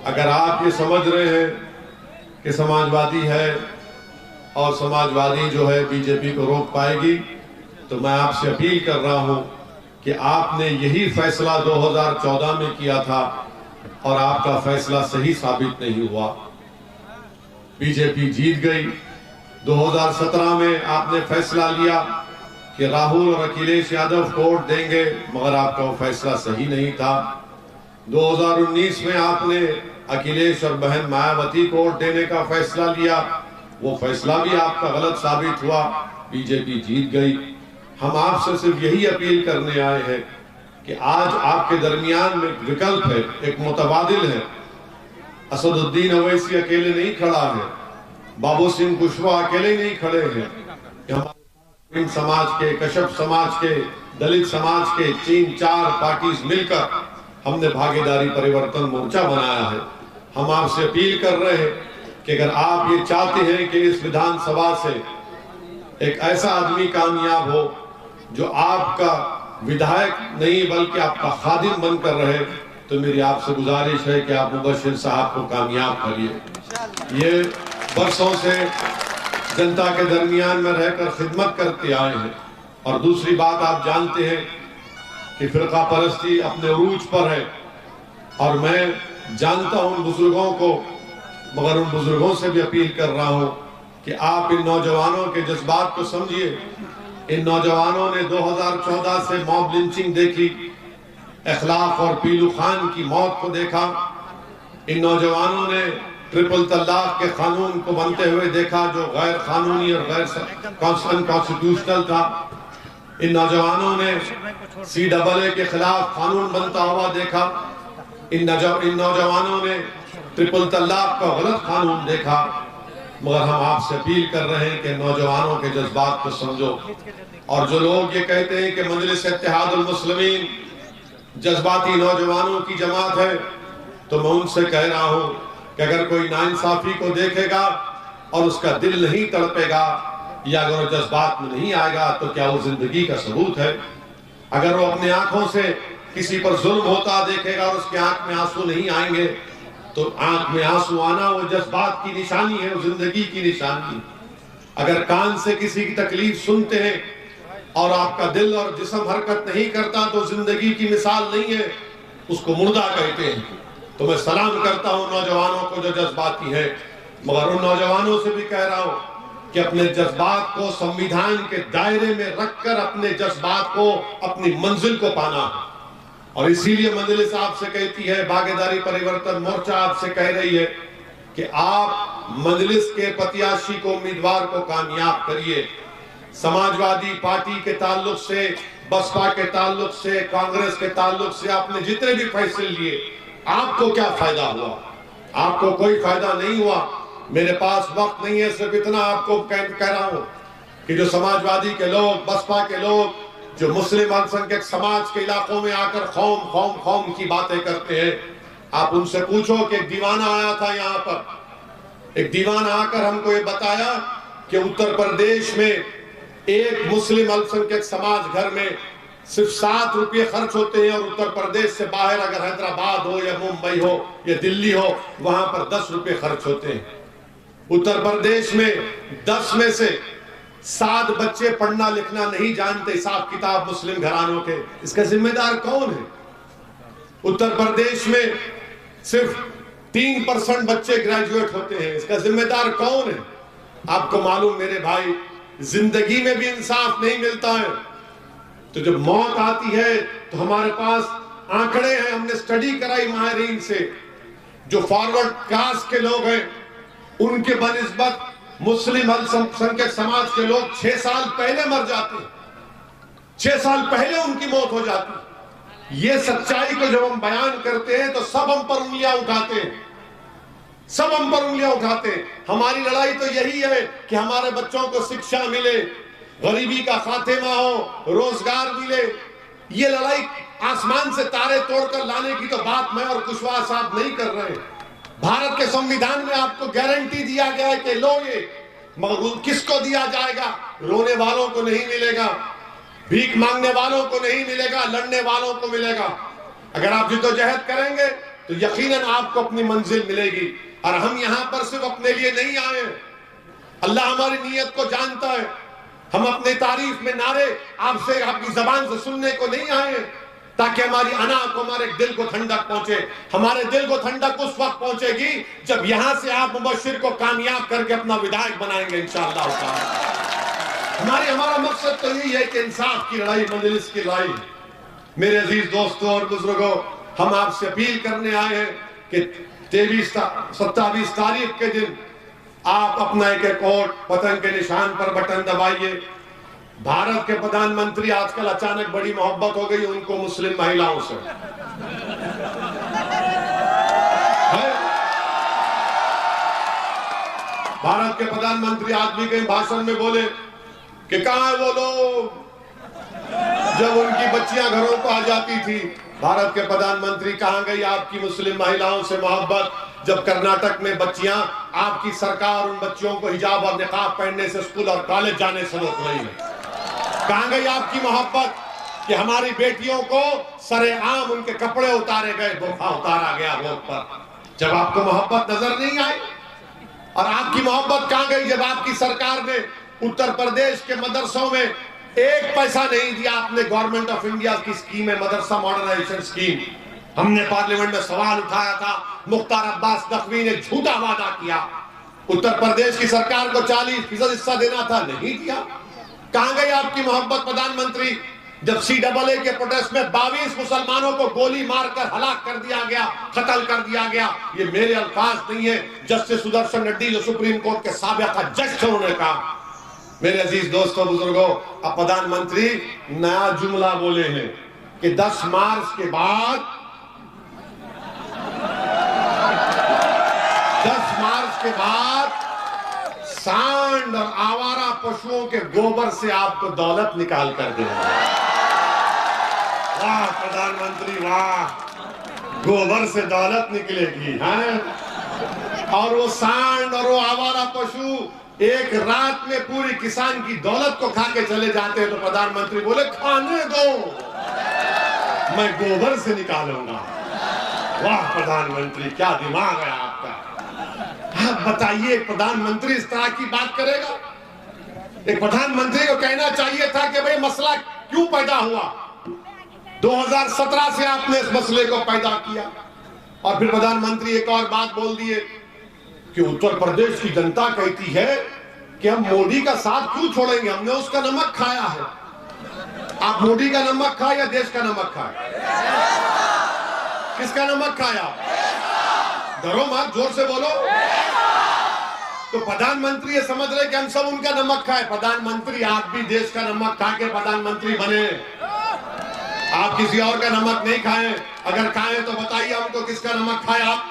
अगर आप ये समझ रहे हैं कि समाजवादी है और समाजवादी जो है बीजेपी को रोक पाएगी, तो मैं आपसे अपील कर रहा हूं कि आपने यही फैसला 2014 में किया था और आपका फैसला सही साबित नहीं हुआ। बीजेपी जीत गई। 2017 में आपने फैसला लिया कि राहुल और अखिलेश यादव को वोट देंगे, मगर आपका वो फैसला सही नहीं था। 2019 में आपने अखिलेश और बहन मायावती को वोट देने का फैसला लिया, वो फैसला भी आपका गलत साबित हुआ। बीजेपी जीत गई। हम आपसे सिर्फ यही अपील करने आए हैं कि आज आपके दरमियान में विकल्प है, एक मुतबादिल है। असदुद्दीन ओवैसी अकेले नहीं खड़ा है, बाबू सिंह कुशवाहा अकेले नहीं खड़े हैं। हमारे समाज के, कश्यप समाज के, दलित समाज के 3-4 पार्टीज मिलकर हमने भागीदारी परिवर्तन मोर्चा बनाया है। हम आपसे अपील कर रहे हैं कि अगर आप ये चाहते हैं कि इस विधानसभा से एक ऐसा आदमी कामयाब हो जो आपका विधायक नहीं बल्कि आपका खादिम बनकर रहे, तो मेरी आपसे गुजारिश है कि आप मुबश्शिर साहब को कामयाब करिए। ये बरसों से जनता के दरमियान में रहकर खिदमत करते आए हैं। और दूसरी बात, आप जानते हैं कि फिरका परस्ती अपने उरूज पर है और मैं जानता हूं उन बुजुर्गों को, मगर उन बुजुर्गों से भी अपील कर रहा हूं कि आप इन नौजवानों के जज्बात को समझिए। इन नौजवानों ने 2014 से मॉब लिंचिंग देखी, इखलाक और पीलू खान की मौत को देखा। इन नौजवानों ने ट्रिपल तलाक के कानून को बनते हुए देखा जो गैर कानूनी और गैर अनकॉन्स्टिट्यूशनल था। इन नौजवानों ने CAA के खिलाफ कानून बनता हुआ देखा। इन नौजवानों ने ट्रिपल तलाक का गलत कानून देखा। मगर हम आपसे अपील कर रहे हैं कि नौजवानों के जज्बात को समझो। और जो लोग ये कहते हैं कि मजलिस इत्तेहादुल मुस्लिमीन जज्बाती नौजवानों की जमात है, तो मैं उनसे कह रहा हूं कि अगर कोई नाइंसाफी को देखेगा और उसका दिल नहीं तड़पेगा या अगर वो जज्बात में नहीं आएगा, तो क्या वो जिंदगी का सबूत है? अगर वो अपने आंखों से किसी पर जुल्म होता देखेगा और उसके आंख में आंसू नहीं आएंगे, तो आंख में आंसू आना वो जज्बात की निशानी है, वो जिंदगी की निशानी। अगर कान से किसी की तकलीफ सुनते हैं और आपका दिल और जिस्म हरकत नहीं करता, तो जिंदगी की मिसाल नहीं है, उसको मुर्दा कहते हैं। तो मैं सलाम करता हूं नौजवानों को जो जज्बाती है, मगर उन नौजवानों से भी कह रहा हूं कि अपने जज्बात को संविधान के दायरे में रखकर अपने जज्बात को, अपनी मंजिल को पाना है। और इसीलिए मजलिस आपसे कहती है, भागीदारी परिवर्तन मोर्चा आपसे कह रही है कि आप मजलिस के प्रत्याशी को, उम्मीदवार को कामयाब करिए। समाजवादी पार्टी के ताल्लुक से, बसपा के ताल्लुक से, कांग्रेस के ताल्लुक से आपने जितने भी फैसले लिए, आपको क्या फायदा हुआ? आपको कोई फायदा नहीं हुआ। मेरे पास वक्त नहीं है, सिर्फ इतना आपको कह रहा हूं कि जो समाजवादी के लोग, बसपा के लोग जो मुस्लिम अल्पसंख्यक समाज के इलाकों में आकर खौम खौम खौम की बातें करते हैं, आप उनसे पूछो कि एक दीवाना आया था यहाँ पर, एक दीवाना आकर हमको ये बताया कि उत्तर प्रदेश में एक मुस्लिम अल्पसंख्यक समाज घर में सिर्फ 7 रुपये खर्च होते हैं और उत्तर प्रदेश से बाहर अगर हैदराबाद हो या मुंबई हो या दिल्ली हो, वहां पर 10 रुपये खर्च होते हैं। उत्तर प्रदेश में 10 में से 7 बच्चे पढ़ना लिखना नहीं जानते, हिसाब किताब मुस्लिम घरानों के। इसका जिम्मेदार कौन है? उत्तर प्रदेश में सिर्फ 3% बच्चे ग्रेजुएट होते हैं, इसका जिम्मेदार कौन है? आपको मालूम मेरे भाई, जिंदगी में भी इंसाफ नहीं मिलता है। तो जब मौत आती है तो हमारे पास आंकड़े हैं, हमने स्टडी कराई माहिरीन से। जो फॉरवर्ड कास्ट के लोग हैं उनके बनिस्बत मुस्लिम अल्पसंख्यक समाज के लोग 6 साल पहले मर जाते हैं, 6 साल पहले उनकी मौत हो जाती है। ये सच्चाई को जब हम बयान करते हैं तो सब हम पर उंगलियां उठाते हैं, सब हम पर उंगलियां उठाते हैं। हमारी लड़ाई तो यही है कि हमारे बच्चों को शिक्षा मिले, गरीबी का खात्मा हो, रोजगार मिले। ये लड़ाई आसमान से तारे तोड़कर लाने की तो बात मैं और कुशवाहा साहब नहीं कर रहे। भारत के संविधान में आपको गारंटी दिया गया है कि लो ये, मगर किसको दिया जाएगा? रोने वालों को नहीं मिलेगा, भीख मांगने वालों को नहीं मिलेगा, लड़ने वालों को मिलेगा। अगर आप जिद्दोजहद करेंगे तो यकीनन आपको अपनी मंजिल मिलेगी। और हम यहां पर सिर्फ अपने लिए नहीं आए, अल्लाह हमारी नीयत को जानता है। हम अपने तारीफ में नारे आपसे आपकी जबान से सुनने को नहीं आए ताकि हमारी अना को, हमारे दिल को ठंडक पहुंचे। हमारे दिल को ठंडक उस वक्त पहुंचेगी जब यहां से आप मुबश्शिर को कामयाब करके अपना विधायक बनाएंगे इंशाअल्लाह ताला। हमारा मकसद तो यही है कि इंसाफ की लड़ाई, मजलिस की लड़ाई। मेरे अजीज दोस्तों और बुजुर्गों, हम आपसे अपील करने आए हैं कि 27 तारीख के दिन आप अपना एक वोट पतंग के निशान पर बटन दबाइए। भारत के प्रधानमंत्री आजकल अचानक बड़ी मोहब्बत हो गई उनको मुस्लिम महिलाओं से। भारत के प्रधानमंत्री आज भी कहीं भाषण में बोले कि कहां है वो लोग जब उनकी बच्चियां घरों को आ जाती थी। भारत के प्रधानमंत्री, कहां गई आपकी मुस्लिम महिलाओं से मोहब्बत जब कर्नाटक में बच्चियां आपकी सरकार उन बच्चियों को हिजाब और निकाब पहनने से स्कूल और कॉलेज जाने से रोक रही है? कहां गई आपकी मोहब्बत कि हमारी बेटियों को सरेआम उनके कपड़े उतारे गए, बुर्का उतारा गया रोड पर? जब आपको मोहब्बत नजर नहीं आई? और आपकी मोहब्बत कहां गई जब आपकी सरकार ने उत्तर प्रदेश के मदरसों में एक पैसा नहीं दिया? आपने गवर्नमेंट ऑफ इंडिया की स्कीम है मदरसा मॉडर्नाइजेशन स्कीम, हमने पार्लियामेंट में सवाल उठाया था, मुख्तार अब्बास नकवी ने झूठा वादा किया, उत्तर प्रदेश की सरकार को 40% हिस्सा देना था, नहीं दिया। कहां गई आपकी मोहब्बत प्रधानमंत्री जब CAA के प्रोटेस्ट में 22 मुसलमानों को गोली मारकर हलाक कर दिया गया, कत्ल कर दिया गया? ये मेरे अल्फाज नहीं है, जस्टिस सुदर्शन रेड्डी जो सुप्रीम कोर्ट के साबिका जज थे उन्होंने कहा। मेरे अजीज दोस्तों बुजुर्गों, अब प्रधानमंत्री नया जुमला बोले हैं कि 10 मार्च के बाद 10 मार्च के बाद सांड और आवारा पशुओं के गोबर से आपको दौलत निकाल कर देंगे। वाह प्रधानमंत्री वाह, गोबर से दौलत निकलेगी हैं? और वो सांड और वो आवारा पशु एक रात में पूरी किसान की दौलत को खा के चले जाते हैं, तो प्रधानमंत्री बोले खाने दो, मैं गोबर से निकालूंगा। वाह प्रधानमंत्री, क्या दिमाग है आपका। आप बताइए, प्रधानमंत्री इस तरह की बात करेगा? एक प्रधानमंत्री को कहना चाहिए था कि भाई मसला क्यों पैदा हुआ, 2017 से आपने इस मसले को पैदा किया। और फिर प्रधानमंत्री एक और बात बोल दिए कि उत्तर प्रदेश की जनता कहती है कि हम मोदी का साथ क्यों छोड़ेंगे, हमने उसका नमक खाया है। आप मोदी का नमक खाए या देश का नमक खाए? किसका नमक खाया? डरो मत, जोर से बोलो। तो प्रधानमंत्री ये समझ रहे कि हम सब उनका नमक खाए। प्रधानमंत्री आप भी देश का नमक खा के प्रधानमंत्री बने, आप किसी और का नमक नहीं खाएं। अगर खाएं तो बताइए हमको किसका नमक खाए आप?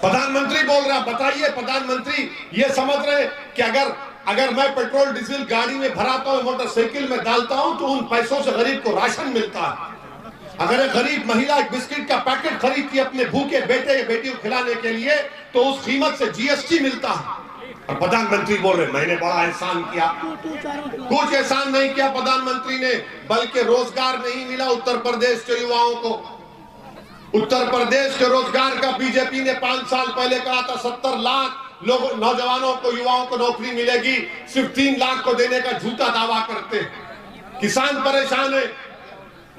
प्रधानमंत्री बोल रहा, बताइए प्रधानमंत्री ये समझ रहे कि अगर मैं पेट्रोल डीजल गाड़ी में भराता हूं, मोटरसाइकिल में डालता हूं, तो उन पैसों से गरीब को राशन मिलता है। अगर एक गरीब महिला एक बिस्किट का पैकेट खरीदती है अपने भूखे बेटे या बेटी को खिलाने के लिए, तो उस कीमत से GST मिलता है। और प्रधानमंत्री बोल रहे मैंने बड़ा एहसान किया। कुछ एहसान नहीं किया प्रधानमंत्री ने, बल्कि रोजगार नहीं मिला उत्तर प्रदेश के युवाओं को। उत्तर प्रदेश के रोजगार का बीजेपी ने 5 साल पहले कहा था 70 लाख लोग नौजवानों को, युवाओं को नौकरी मिलेगी, सिर्फ 3 लाख को देने का झूठा दावा करते हैं। किसान परेशान है,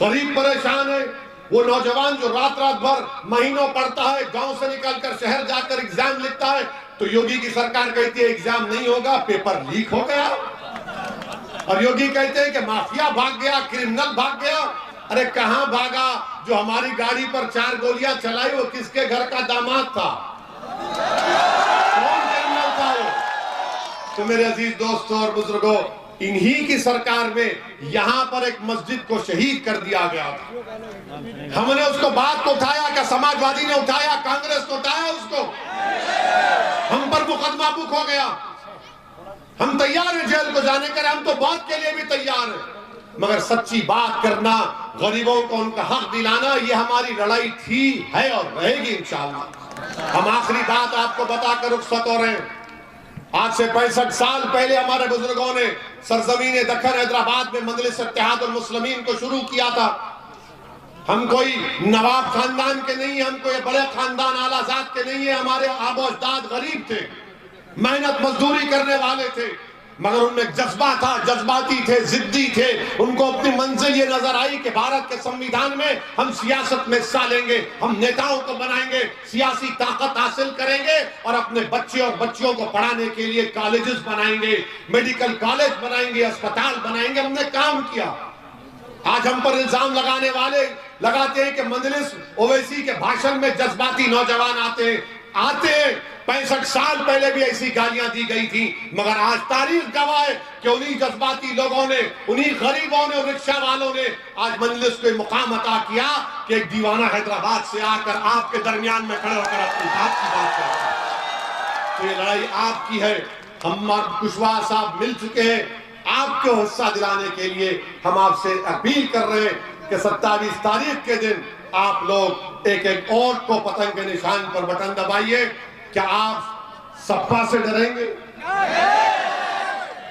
गरीब परेशान है। वो नौजवान जो रात भर महीनों पढ़ता है, गांव से निकलकर शहर जाकर एग्जाम लिखता है, तो योगी की सरकार कहती है एग्जाम नहीं होगा, पेपर लीक हो गया। और योगी कहते हैं कि माफिया भाग गया, क्रिमिनल भाग गया। अरे कहां भागा? जो हमारी गाड़ी पर 4 गोलियां चलाई वो किसके घर का दामाद था? कौन क्रिमिनल था वो? तो मेरे अजीज दोस्तों और बुजुर्गों, इन्हीं की सरकार में यहां पर एक मस्जिद को शहीद कर दिया गया था। हमने उसको बात को उठाया, क्या समाजवादी ने उठाया, कांग्रेस ने उठाया उसको? हम पर मुकदमा बुक हो गया। हम तैयार हैं जेल को जाने के लिए, हम तो बात के लिए भी तैयार हैं, मगर सच्ची बात करना, गरीबों को उनका हक दिलाना, ये हमारी लड़ाई थी, है और रहेगी इंशाअल्लाह। हम आखिरी बात आपको बताकर रुखसत हो रहे हैं। आज से 65 साल पहले हमारे बुजुर्गों ने सरजमीन दक्कन हैदराबाद में मजलिस इत्तेहादुल मुस्लिमीन को शुरू किया था। हम कोई नवाब खानदान के नहीं है, हम कोई बड़े खानदान आला जात के नहीं है। हमारे आबो अजदाद गरीब थे, मेहनत मजदूरी करने वाले थे, मगर उनमें जज्बा था, जज्बाती थे, जिद्दी थे। उनको अपनी मंजिल ये नजर आई कि भारत के संविधान में हम सियासत में हिस्सा लेंगे, हम नेताओं को बनाएंगे, सियासी ताकत हासिल करेंगे और अपने बच्चे और बच्चियों को पढ़ाने के लिए कॉलेजेस बनाएंगे, मेडिकल कॉलेज बनाएंगे, अस्पताल बनाएंगे। हमने काम किया। आज हम पर इल्जाम लगाने वाले लगाते हैं कि मजलिस ओवैसी के भाषण में जज्बाती नौजवान आते हैं। 65 साल पहले भी ऐसी गालियां दी गई थी, मगर आज तारीख गवाह है कि उन्हीं जज्बाती लोगों ने, उन्हीं गरीबों ने, रिक्शा वालों ने आज मजलिस को मुकाम अता किया कि एक दीवाना हैदराबाद से आकर आपके दरमियान में खड़े होकर अपनी बात की बात करता है। तो ये लड़ाई आपकी है। हम कुशवाहा साहब मिल चुके हैं। आपको हिस्सा दिलाने के लिए हम आपसे अपील कर रहे हैं कि 27 तारीख के दिन आप लोग एक एक वोट को पतंग के निशान पर बटन दबाइए। क्या आप सपा से डरेंगे?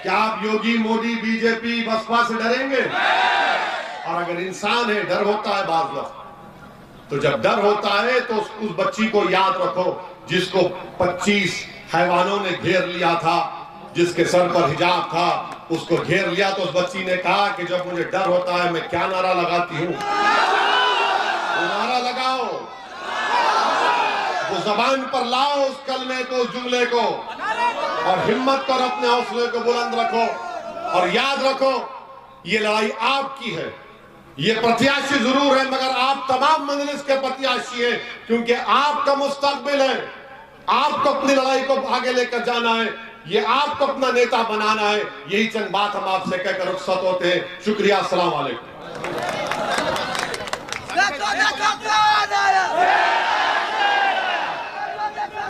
क्या आप योगी, मोदी, बीजेपी, बसपा से डरेंगे? और अगर इंसान है, डर होता है बाज लोग, तो जब डर होता है तो उस बच्ची को याद रखो जिसको 25 हैवानों ने घेर लिया था, जिसके सर पर हिजाब था, उसको घेर लिया तो उस बच्ची ने कहा कि जब मुझे डर होता है मैं क्या नारा लगाती हूँ। नारा लगाओ, वो जबान पर लाओ उस कलमे को, उस जुमले को, और हिम्मत कर अपने हौसले को बुलंद रखो। और याद रखो, ये लड़ाई आपकी है। ये प्रत्याशी जरूर है, मगर आप तमाम मजलिस के प्रत्याशी हैं, क्योंकि आपका मुस्तकबिल है। आपको अपनी लड़ाई को आगे लेकर जाना है, ये आपको अपना नेता बनाना है। यही चंद बात हम आपसे कहकर रुखसत होते हैं। शुक्रिया, अस्सलाम वालेकुम।